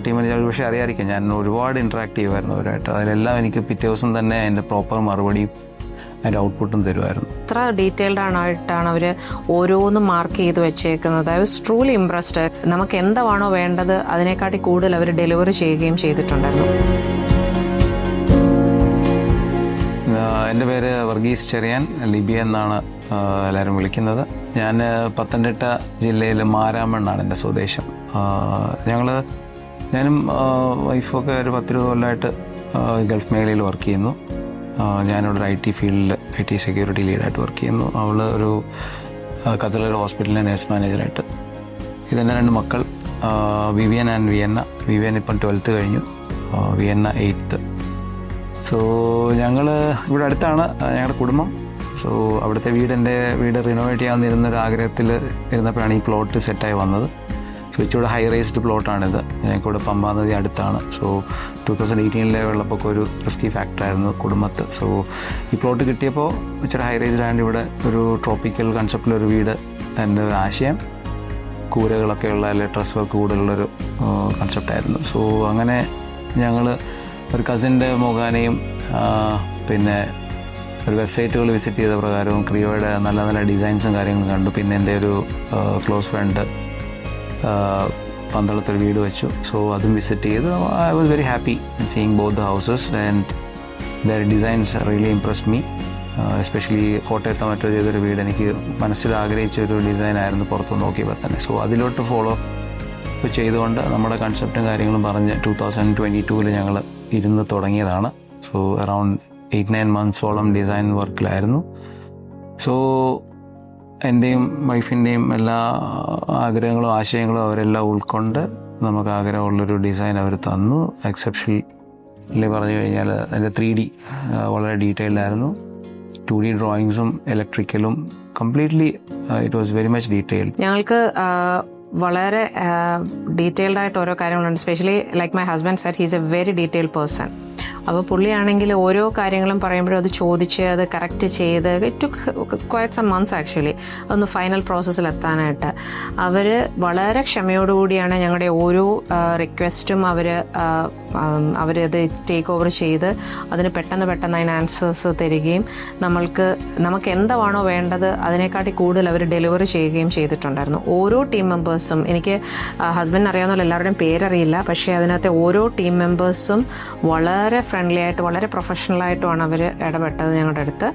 ടീമിന് പക്ഷേ അറിയാമായിരിക്കും, ഞാൻ ഒരുപാട് ഇൻട്രാക്ട് ചെയ്യുമായിരുന്നു അവരായിട്ട്. അതിലെല്ലാം എനിക്ക് പിറ്റേ ദിവസം തന്നെ അതിൻ്റെ പ്രോപ്പർ മറുപടിയും അതിൻ്റെ ഔട്ട്പുട്ടും തരുമായിരുന്നു. എത്ര ഡീറ്റെയിൽഡ് ആയിട്ടാണ് അവർ ഓരോന്നും മാർക്ക് ചെയ്ത് വെച്ചേക്കുന്നത്. I was truly impressed. നമുക്ക് എന്താണോ വേണ്ടത് അതിനെക്കാട്ടി കൂടുതൽ അവർ ഡെലിവറി ചെയ്യുകയും ചെയ്തിട്ടുണ്ടായിരുന്നു. എൻ്റെ പേര് വർഗീസ് ചെറിയാൻ, ലിബിയ എന്നാണ് എല്ലാവരും വിളിക്കുന്നത്. ഞാൻ പത്തനംതിട്ട ജില്ലയിൽ മാരാമണ്ണാണ് എൻ്റെ സ്വദേശം. ഞാനും വൈഫൊക്കെ ഒരു 10-20 കൊല്ലമായിട്ട് ഗൾഫ് മേഖലയിൽ വർക്ക് ചെയ്യുന്നു. ഞാനിവിടെ ഐ ടി ഫീൽഡിൽ IT സെക്യൂരിറ്റി ലീഡായിട്ട് വർക്ക് ചെയ്യുന്നു. അവൾ ഒരു ഖത്തറിലൊരു ഹോസ്പിറ്റലിലെ നേഴ്സ് മാനേജറായിട്ട്. ഇതെന്നെ 2 മക്കൾ, വിവിയൻ ആൻഡ് വിയന്ന. വിവിയൻ ഇപ്പം 12th കഴിഞ്ഞു, വിയന്ന 8th. സോ ഞങ്ങൾ ഇവിടെ അടുത്താണ് ഞങ്ങളുടെ കുടുംബം. സോ അവിടുത്തെ എൻ്റെ വീട് റിനോവേറ്റ് ചെയ്യാമെന്നിരുന്നൊരു ആഗ്രഹത്തിൽ ഇരുന്നപ്പോഴാണ് ഈ പ്ലോട്ട് സെറ്റായി വന്നത്. സോ ഇച്ചിരി ഹൈ റേസ്ഡ് പ്ലോട്ടാണിത്. ഞങ്ങൾക്കിവിടെ പമ്പാ നദി അടുത്താണ്. സോ 2018 വെള്ളപ്പൊക്കം ഒരു റിസ്കി ഫാക്ടറായിരുന്നു കുടുംബത്ത്. സോ ഈ പ്ലോട്ട് കിട്ടിയപ്പോൾ ഇച്ചിരി ഹൈ റേസ്ഡ് ആൻഡ് ഇവിടെ ഒരു ട്രോപ്പിക്കൽ കൺസെപ്റ്റിലൊരു വീട് എൻ്റെ ഒരു ആശയം. കൂരകളൊക്കെ ഉള്ള അല്ലെങ്കിൽ ട്രസ് വർക്ക് കൂടുതലുള്ളൊരു കൺസെപ്റ്റായിരുന്നു. സോ അങ്ങനെ ഞങ്ങൾ ഒരു കസിൻ്റെ മുഖാനയും പിന്നെ ഒരു വെബ്സൈറ്റുകൾ വിസിറ്റ് ചെയ്ത പ്രകാരവും ക്രിയോയുടെ നല്ല നല്ല ഡിസൈൻസും കാര്യങ്ങളും കണ്ടു. പിന്നെ എൻ്റെ ഒരു ക്ലോസ് ഫ്രണ്ട് പന്തളത്തൊരു വീട് വെച്ചു. സോ അതും വിസിറ്റ് ചെയ്ത് I was very happy seeing both the houses and their designs really impressed me. Especially കോട്ടയത്തോ മറ്റോ ചെയ്തൊരു വീട് എനിക്ക് മനസ്സിൽ ആഗ്രഹിച്ചൊരു ഡിസൈനായിരുന്നു പുറത്ത് നോക്കിയപ്പോൾ തന്നെ. സോ അതിലോട്ട് ഫോളോ ചെയ്തുകൊണ്ട് നമ്മുടെ കൺസെപ്റ്റും കാര്യങ്ങളും പറഞ്ഞ് 2022 ഞങ്ങൾ ഇരുന്ന് തുടങ്ങിയതാണ്. സോ അറൗണ്ട് 8-9 months ഡിസൈൻ വർക്കിലായിരുന്നു. സോ എൻ്റെയും വൈഫിൻ്റെയും എല്ലാ ആഗ്രഹങ്ങളും ആശയങ്ങളും അവരെല്ലാം ഉൾക്കൊണ്ട് നമുക്ക് ആഗ്രഹമുള്ളൊരു ഡിസൈൻ അവർ തന്നു. എക്സെപ്ഷനലി പറഞ്ഞു കഴിഞ്ഞാൽ അതിൻ്റെ 3D വളരെ ഡീറ്റെയിൽഡ് ആയിരുന്നു. 2D ഡ്രോയിങ്സും ഇലക്ട്രിക്കലും completely it was very much detailed. ഞങ്ങൾക്ക് വളരെ ഡീറ്റെയിൽഡ് ആയിട്ട് ഓരോ കാര്യങ്ങളുണ്ട്. Specially like my husband said he's a very detailed person. അപ്പോൾ പുള്ളിയാണെങ്കിൽ ഓരോ കാര്യങ്ങളും പറയുമ്പോഴും അത് ചോദിച്ച് അത് കറക്റ്റ് ചെയ്ത് it took quite some months actually അതൊന്ന് ഫൈനൽ പ്രോസസ്സിലെത്താനായിട്ട്. അവർ വളരെ ക്ഷമയോടുകൂടിയാണ് ഞങ്ങളുടെ ഓരോ റിക്വസ്റ്റും അവരത് ടേക്ക് ഓവർ ചെയ്ത് അതിന് പെട്ടെന്ന് അതിന് ആൻസേഴ്സ് തരികയും നമുക്ക് എന്താണോ വേണ്ടത് അതിനെക്കാട്ടി കൂടുതൽ അവർ ഡെലിവറി ചെയ്യുകയും ചെയ്തിട്ടുണ്ടായിരുന്നു. ഓരോ ടീം മെമ്പേഴ്സും, എനിക്ക് ഹസ്ബൻഡിന് അറിയാവുന്ന എല്ലാവരുടെയും പേരറിയില്ല, പക്ഷേ അതിനകത്തെ ഓരോ ടീം മെമ്പേഴ്സും വളരെ ഫ്രണ്ട്ലി ആയിട്ട് വളരെ പ്രൊഫഷണലായിട്ടുമാണ് അവർ ഇടപെട്ടത് ഞങ്ങളുടെ അടുത്ത്.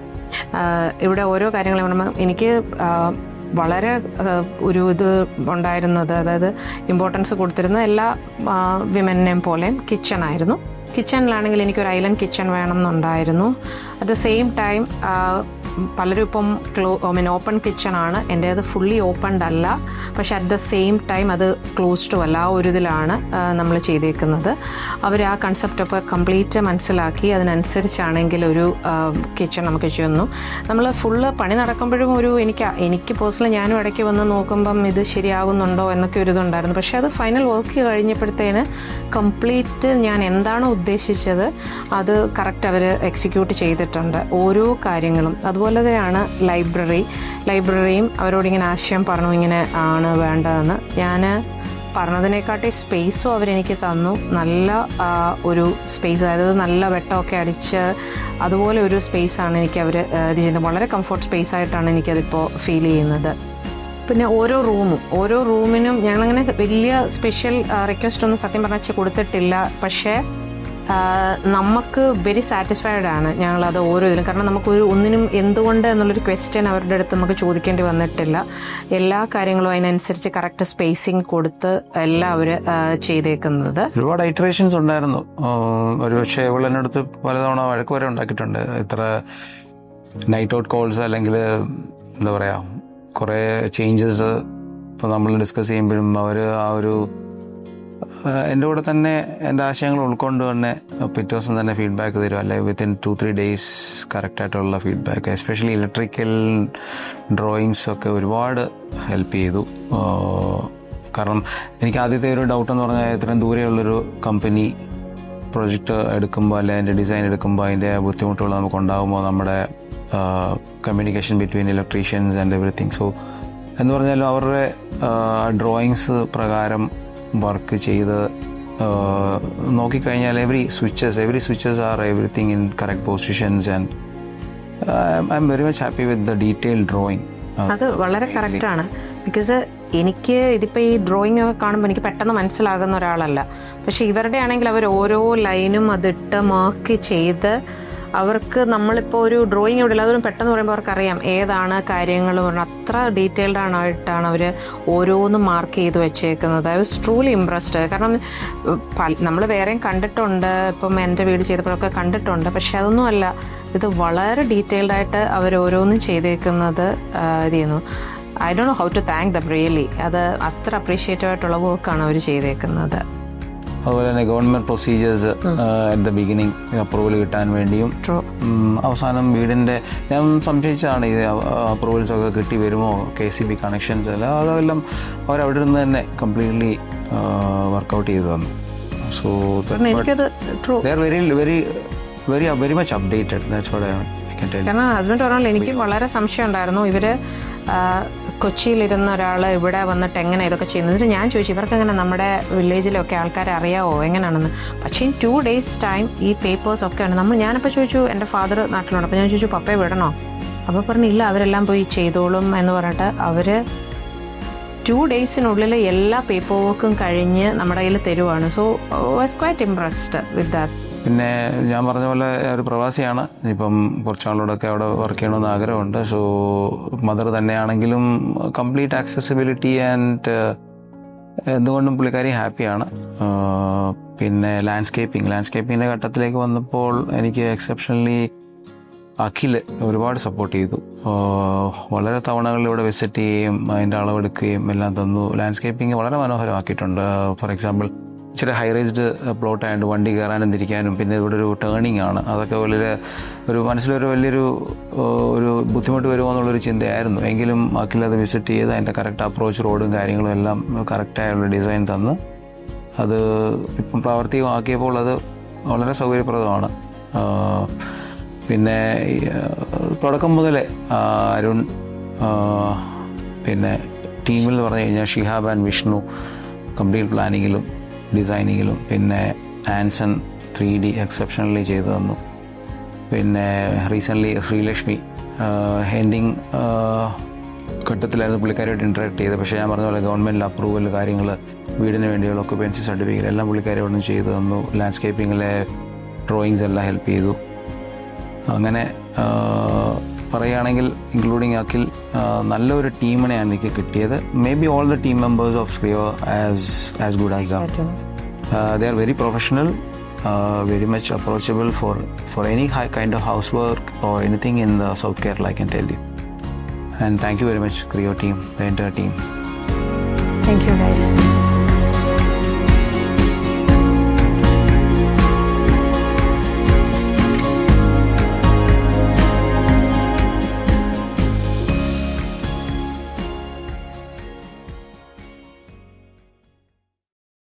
ഇവിടെ ഓരോ കാര്യങ്ങളും പറയുമ്പോൾ എനിക്ക് വളരെ ഒരു ഇത് ഉണ്ടായിരുന്നത്, അതായത് ഇമ്പോർട്ടൻസ് കൊടുത്തിരുന്നത് എല്ലാ വിമനെയും പോലെയും കിച്ചണായിരുന്നു. കിച്ചണിലാണെങ്കിൽ എനിക്കൊരു ഐലൻഡ് കിച്ചൺ വേണം എന്നുണ്ടായിരുന്നു. അറ്റ് ദ സെയിം ടൈം പലരും ഇപ്പം ഓപ്പൺ കിച്ചണാണ്, എൻ്റേത് ഫുള്ളി ഓപ്പൺഡ് അല്ല, പക്ഷെ അറ്റ് ദ സെയിം ടൈം അത് ക്ലോസ്ഡും അല്ല. ആ ഒരു ഇതിലാണ് നമ്മൾ ചെയ്തേക്കുന്നത്. അവർ ആ കൺസെപ്റ്റൊക്കെ കംപ്ലീറ്റ് മനസ്സിലാക്കി അതിനനുസരിച്ചാണെങ്കിൽ ഒരു കിച്ചൺ നമുക്ക് ചെയ്യുന്നു. നമ്മൾ ഫുള്ള് പണി നടക്കുമ്പോഴും എനിക്ക് പേഴ്സണലി ഞാനും ഇടയ്ക്ക് വന്ന് നോക്കുമ്പം ഇത് ശരിയാകുന്നുണ്ടോ എന്നൊക്കെ ഒരു ഇതുണ്ടായിരുന്നു. പക്ഷേ അത് ഫൈനൽ വർക്ക് കഴിഞ്ഞപ്പോഴത്തേന് കംപ്ലീറ്റ് ഞാൻ എന്താണോ ഉദ്ദേശിച്ചത് അത് കറക്റ്റ് അവർ എക്സിക്യൂട്ട് ചെയ്തിട്ടുണ്ട് ഓരോ കാര്യങ്ങളും. അതുപോലെ തന്നെയാണ് ലൈബ്രറിയും അവരോടിങ്ങനെ ആശയം പറഞ്ഞു, ഇങ്ങനെ ആണ് വേണ്ടതെന്ന്. ഞാൻ പറഞ്ഞതിനെക്കാട്ടി സ്പേസും അവരെനിക്ക് തന്നു. നല്ല ഒരു സ്പേസ്, അതായത് നല്ല വെട്ടമൊക്കെ അടിച്ച് അതുപോലെ ഒരു സ്പേസാണ് എനിക്ക് അവർ ഇത് ചെയ്യുന്നത്. വളരെ കംഫർട്ട് സ്പേസ് ആയിട്ടാണ് എനിക്കതിപ്പോൾ ഫീൽ ചെയ്യുന്നത്. പിന്നെ ഓരോ റൂമിനും ഞങ്ങളങ്ങനെ വലിയ സ്പെഷ്യൽ റിക്വസ്റ്റ് ഒന്നും സത്യം പറഞ്ഞാൽ കൊടുത്തിട്ടില്ല. പക്ഷേ നമുക്ക് വെരി സാറ്റിസ്ഫൈഡ് ആണ് ഞങ്ങളത് ഓരോ ഇതിലും. കാരണം നമുക്കൊരു ഒന്നിനും എന്തുകൊണ്ട് എന്നുള്ളൊരു ക്വസ്റ്റ്യൻ അവരുടെ അടുത്ത് നമുക്ക് ചോദിക്കേണ്ടി വന്നിട്ടില്ല. എല്ലാ കാര്യങ്ങളും അതിനനുസരിച്ച് കറക്റ്റ് സ്പേസിങ് കൊടുത്ത് എല്ലാം അവർ ചെയ്തേക്കുന്നത്. ഒരുപാട് ഐറ്ററേഷൻസ് ഉണ്ടായിരുന്നു. ഒരുപക്ഷെ ഇവൾ എൻ്റെ അടുത്ത് പലതവണ വഴക്ക് വരെ ഉണ്ടാക്കിയിട്ടുണ്ട്. ഇത്ര നൈറ്റ് ഔട്ട് കോൾസ് അല്ലെങ്കിൽ എന്താ പറയുക കുറേ ചേഞ്ചസ് ഇപ്പോൾ നമ്മൾ ഡിസ്കസ് ചെയ്യുമ്പോഴും അവർ ആ ഒരു എൻ്റെ കൂടെ തന്നെ എൻ്റെ ആശയങ്ങൾ ഉൾക്കൊണ്ട് തന്നെ പിറ്റേ ദിവസം തന്നെ ഫീഡ്ബാക്ക് തരും, അല്ലെങ്കിൽ വിത്തിൻ 2-3 days കറക്റ്റായിട്ടുള്ള ഫീഡ്ബാക്ക്. എസ്പെഷ്യലി ഇലക്ട്രിക്കൽ ഡ്രോയിങ്സ് ഒക്കെ ഒരുപാട് ഹെൽപ്പ് ചെയ്തു. കാരണം എനിക്ക് ആദ്യത്തെ ഒരു ഡൗട്ട് എന്ന് പറഞ്ഞാൽ ഇത്രയും ദൂരെയുള്ളൊരു കമ്പനി പ്രൊജക്റ്റ് എടുക്കുമ്പോൾ അല്ലെങ്കിൽ അതിൻ്റെ ഡിസൈൻ എടുക്കുമ്പോൾ അതിൻ്റെ ബുദ്ധിമുട്ടുകൾ നമുക്കുണ്ടാകുമ്പോൾ നമ്മുടെ communication between electricians and everything. So എന്ന് പറഞ്ഞാലും അവരുടെ ഡ്രോയിങ്സ് പ്രകാരം വർക്ക് ചെയ്ത് നോക്കിക്കഴിഞ്ഞാൽ every switches are everything in correct positions and I am very much happy with the detail drawing. അത് വളരെ കറക്റ്റാണ്. ബിക്കോസ് എനിക്ക് ഇതിപ്പോൾ ഈ ഡ്രോയിങ് ഒക്കെ കാണുമ്പോൾ എനിക്ക് പെട്ടെന്ന് മനസ്സിലാകുന്ന ഒരാളല്ല. പക്ഷേ ഇവരുടെ ആണെങ്കിൽ അവർ ഓരോ ലൈനും അതിട്ട് മാർക്ക് ചെയ്ത് അവർക്ക് നമ്മളിപ്പോൾ ഒരു ഡ്രോയിങ് ഇവിടെ ഇല്ല, അതൊന്നും പെട്ടെന്ന് പറയുമ്പോൾ അവർക്കറിയാം ഏതാണ് കാര്യങ്ങൾ പറഞ്ഞാൽ അത്ര ഡീറ്റെയിൽഡ് ആയിട്ടാണ് അവർ ഓരോന്നും മാർക്ക് ചെയ്ത് വെച്ചേക്കുന്നത്. I was truly impressed. കാരണം നമ്മൾ വേറെയും കണ്ടിട്ടുണ്ട്, ഇപ്പം എൻ്റെ വീട് ചെയ്തപ്പോഴൊക്കെ കണ്ടിട്ടുണ്ട്. പക്ഷെ അതൊന്നും അല്ല, ഇത് വളരെ ഡീറ്റെയിൽഡ് ആയിട്ട് അവർ ഓരോന്നും ചെയ്തേക്കുന്നത് ഇത് ചെയ്യുന്നു. I don't know how to thank them really. അത് അത്ര അപ്രീഷിയേറ്റീവ് ആയിട്ടുള്ള വർക്കാണ് അവർ ചെയ്തേക്കുന്നത്. അതുപോലെ തന്നെ government procedures at the beginning approval കിട്ടാൻ വേണ്ടിയും അവസാനം വീടിൻ്റെ ഞാൻ സംശയിച്ചാണ് ഈ അപ്രൂവൽസ് ഒക്കെ കിട്ടി വരുമോ, KCB കണക്ഷൻസ് എല്ലാം അതെല്ലാം അവരവിടെ നിന്ന് തന്നെ കംപ്ലീറ്റ്ലി വർക്കൗട്ട് ചെയ്തു തന്നു. സോ എനിക്കത് true, they are very much updated. That's what I can tell. കാരണം ഹസ്ബൻഡ് പറഞ്ഞാൽ എനിക്ക് വളരെ സംശയം ഉണ്ടായിരുന്നു. ഇവർ കൊച്ചിയിലിരുന്ന ഒരാൾ ഇവിടെ വന്നിട്ട് എങ്ങനെ ഇതൊക്കെ ചെയ്യുന്നത്. എന്നിട്ട് ഞാൻ ചോദിച്ചു ഇവർക്ക് എങ്ങനെ നമ്മുടെ വില്ലേജിലൊക്കെ ആൾക്കാരെ അറിയാവോ എങ്ങനെയാണെന്ന്. പക്ഷേ 2 days ടൈം ഈ പേപ്പേഴ്സ് ഒക്കെ ആണ്. ഞാനപ്പോൾ ചോദിച്ചു, എൻ്റെ ഫാദർ നാട്ടിലുണ്ട്, അപ്പോൾ ഞാൻ ചോദിച്ചു പപ്പയെ വിടണോ? അപ്പോൾ പറഞ്ഞില്ല, അവരെല്ലാം പോയി ചെയ്തോളും എന്ന് പറഞ്ഞിട്ട് അവർ 2 days എല്ലാ പേപ്പർ വർക്കും കഴിഞ്ഞ് നമ്മുടെ കയ്യിൽ തരുവാണ്. So was quite impressed with that. പിന്നെ ഞാൻ പറഞ്ഞ പോലെ ഒരു പ്രവാസിയാണ്, ഇപ്പം കുറച്ചാളോടൊക്കെ അവിടെ വർക്ക് ചെയ്യണമെന്ന് ആഗ്രഹമുണ്ട്. സോ മദർ തന്നെയാണെങ്കിലും കംപ്ലീറ്റ് ആക്സസിബിലിറ്റി ആൻഡ് എന്തുകൊണ്ടും പുള്ളിക്കാരി ഹാപ്പിയാണ്. പിന്നെ ലാൻഡ്സ്കേപ്പിങ്ങിൻ്റെ ഘട്ടത്തിലേക്ക് വന്നപ്പോൾ എനിക്ക് എക്സെപ്ഷണലി അഖിൽ ഒരുപാട് സപ്പോർട്ട് ചെയ്തു. വളരെ തവണകളിൽ ഇവിടെ വിസിറ്റ് ചെയ്യുകയും അതിൻ്റെ അളവെടുക്കുകയും എല്ലാം തന്നു. ലാൻഡ്സ്കേപ്പിംഗ് വളരെ മനോഹരമാക്കിയിട്ടുണ്ട്. ഫോർ എക്സാമ്പിൾ ഇച്ചിരി ഹൈ റേസ്ഡ് പ്ലോട്ടായതുകൊണ്ട് വണ്ടി കയറാനും തിരിക്കാനും, പിന്നെ ഇവിടെ ഒരു ടേണിംഗ് ആണ്, അതൊക്കെ ഒരു മനസ്സിലൊരു വലിയൊരു ബുദ്ധിമുട്ട് വരുമോ എന്നുള്ളൊരു ചിന്തയായിരുന്നു. എങ്കിലും അഖിലത് വിസിറ്റ് ചെയ്ത് അതിൻ്റെ കറക്റ്റ് അപ്രോച്ച് റോഡും കാര്യങ്ങളും എല്ലാം കറക്റ്റായുള്ള ഡിസൈൻ തന്ന് അത് ഇപ്പം പ്രാവർത്തികമാക്കിയപ്പോൾ അത് വളരെ സൗകര്യപ്രദമാണ്. പിന്നെ തുടക്കം മുതലേ അരുൺ, പിന്നെ ടീമിൽ എന്ന് പറഞ്ഞു കഴിഞ്ഞാൽ ഷിഹാബ് ആൻഡ് വിഷ്ണു കംപ്ലീറ്റ് പ്ലാനിങ്ങിലും ഡിസൈനിങ്ങിലും, പിന്നെ ആൻസൺ 3D എക്സെപ്ഷണലി ചെയ്തു തന്നു. പിന്നെ റീസെൻ്റ്ലി ശ്രീലക്ഷ്മി എൻഡിങ് ഘട്ടത്തിലായിരുന്നു പുള്ളിക്കാരുമായിട്ട് ഇൻട്രാക്ട് ചെയ്തത്. പക്ഷേ ഞാൻ പറഞ്ഞ പോലെ ഗവൺമെൻറ് അപ്രൂവൽ കാര്യങ്ങൾ, വീടിന് വേണ്ടിയുള്ള ഒക്കുപെൻസി സർട്ടിഫിക്കറ്റ് എല്ലാം പുള്ളിക്കാരി അവിടെ നിന്ന് ചെയ്തു തന്നു. ലാൻഡ്സ്കേപ്പിങ്ങിലെ ഡ്രോയിങ്സ് എല്ലാം ഹെൽപ്പ് ചെയ്തു. അങ്ങനെ പറയുകയാണെങ്കിൽ ഇൻക്ലൂഡിങ് അഖിൽ നല്ലൊരു ടീമിനെയാണ് എനിക്ക് കിട്ടിയത്. Maybe all the team members of സ്ക്രിയോ as good as them. They are very professional, very much approachable for any kind of housework or anything in the South Kerala, I can tell you. And thank you very much, Creo team, the entire team. Thank you guys.